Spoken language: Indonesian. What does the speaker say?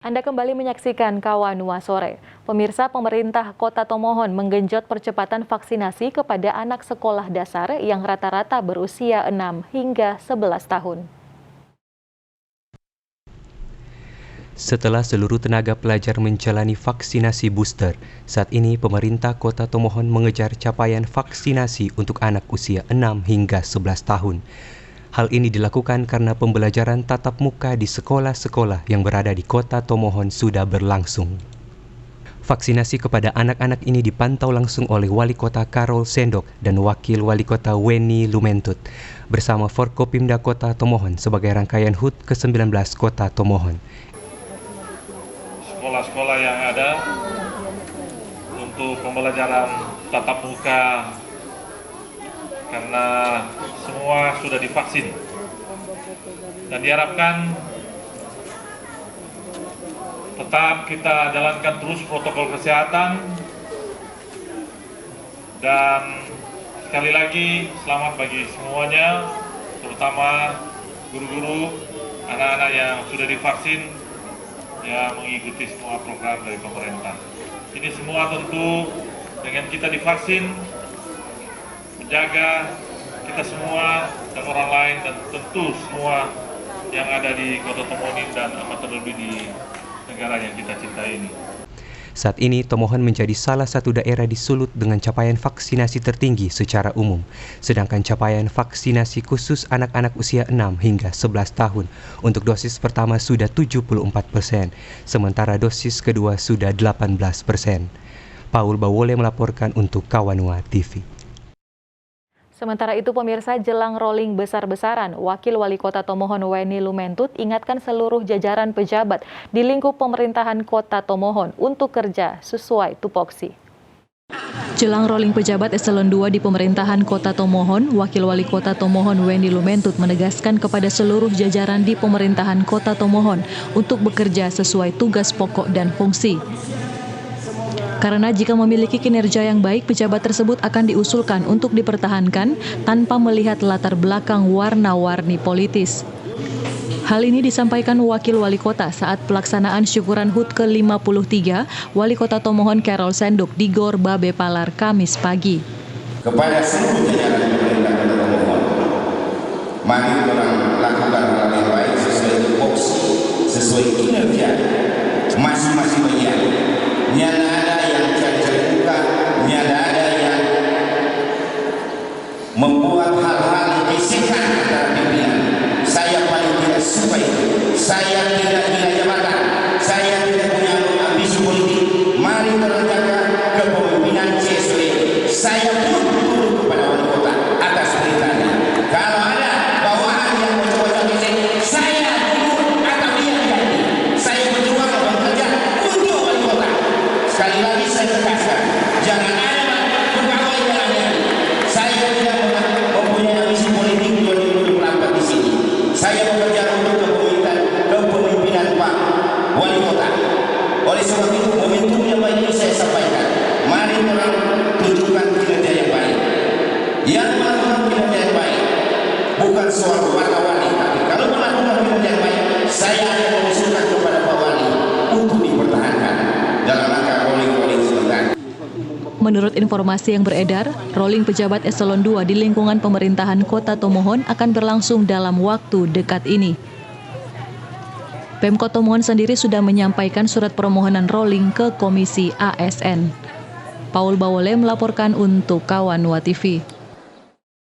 Anda kembali menyaksikan Kawanua Sore. Pemirsa, pemerintah Kota Tomohon menggenjot percepatan vaksinasi kepada anak sekolah dasar yang rata-rata berusia 6 hingga 11 tahun. Setelah seluruh tenaga pelajar menjalani vaksinasi booster, saat ini pemerintah Kota Tomohon mengejar capaian vaksinasi untuk anak usia 6 hingga 11 tahun. Hal ini dilakukan karena pembelajaran tatap muka di sekolah-sekolah yang berada di Kota Tomohon sudah berlangsung. Vaksinasi kepada anak-anak ini dipantau langsung oleh Wali Kota Karol Sendok dan Wakil Wali Kota Weni Lumentut bersama Forkopimda Kota Tomohon sebagai rangkaian HUT ke-19 Kota Tomohon. Sekolah-sekolah yang ada untuk pembelajaran tatap muka karena semua sudah divaksin dan diharapkan tetap kita jalankan terus protokol kesehatan dan sekali lagi selamat bagi semuanya, terutama guru-guru, anak-anak yang sudah divaksin yang mengikuti semua program dari pemerintah. Ini semua tentu dengan kita divaksin menjaga kita semua dan orang lain dan tentu semua yang ada di Kota Tomohon dan amat terlebih di negara yang kita cintai ini. Saat ini Tomohon menjadi salah satu daerah di Sulut dengan capaian vaksinasi tertinggi secara umum, sedangkan capaian vaksinasi khusus anak-anak usia 6 hingga 11 tahun untuk dosis pertama sudah 74%, sementara dosis kedua sudah 18%. Paul Bawole melaporkan untuk Kawanua TV. Sementara itu, pemirsa, jelang rolling besar-besaran, Wakil Wali Kota Tomohon Weni Lumentut ingatkan seluruh jajaran pejabat di lingkup pemerintahan Kota Tomohon untuk kerja sesuai tupoksi. Jelang rolling pejabat eselon 2 di pemerintahan Kota Tomohon, Wakil Wali Kota Tomohon Weni Lumentut menegaskan kepada seluruh jajaran di pemerintahan Kota Tomohon untuk bekerja sesuai tugas pokok dan fungsi. Karena jika memiliki kinerja yang baik, pejabat tersebut akan diusulkan untuk dipertahankan tanpa melihat latar belakang warna-warni politis. Hal ini disampaikan Wakil Wali Kota saat pelaksanaan syukuran HUT ke-53 Wali Kota Tomohon Karol Sendok di Gor Babe Palar Kamis pagi. Kepada seluruh jajaran pemerintah Kota Tomohon, mari orang lakukan hal yang baik sesuai tupoksi, sesuai kinerja masing-masing bagian. Nyata ada yang cari-cari muka, nyata ada yang membuat hal-hal yang bisikan antara pimpinan. Saya paling tidak suka itu. Saya tidak gila jabatan, saya tidak punya ambisi politik. Mari terjaga kepemimpinan CSW. Saya pun turun kepada wali kota atas perintahnya. Kalau ada bawahan yang mencoba-coba bisik, saya turun atau dia ganti. Saya berjuang bekerja untuk wali kota. Sekali lagi saya tegaskan, jangan ada pegawai jalannya. Saya tidak mempunyai ambisi politik 2024 di sini. Saya bekerja untuk kepemimpinan Pak Wali Kota. Oleh sebab itu, momentum yang baik ini saya sampaikan. Mari orang tunjukkan kinerja yang baik. Yang melakukan kinerja yang baik bukan soal warna-warni, tapi kalau melakukan kinerja yang baik, saya akan mengusulkan kepada Pak Wali untuk dipertahankan dalam rangka rolling sebentar. Menurut informasi yang beredar, rolling pejabat eselon 2 di lingkungan pemerintahan Kota Tomohon akan berlangsung dalam waktu dekat ini. Pemkot Tomohon sendiri sudah menyampaikan surat permohonan rolling ke Komisi ASN. Paul Bawole melaporkan untuk Kawanua TV.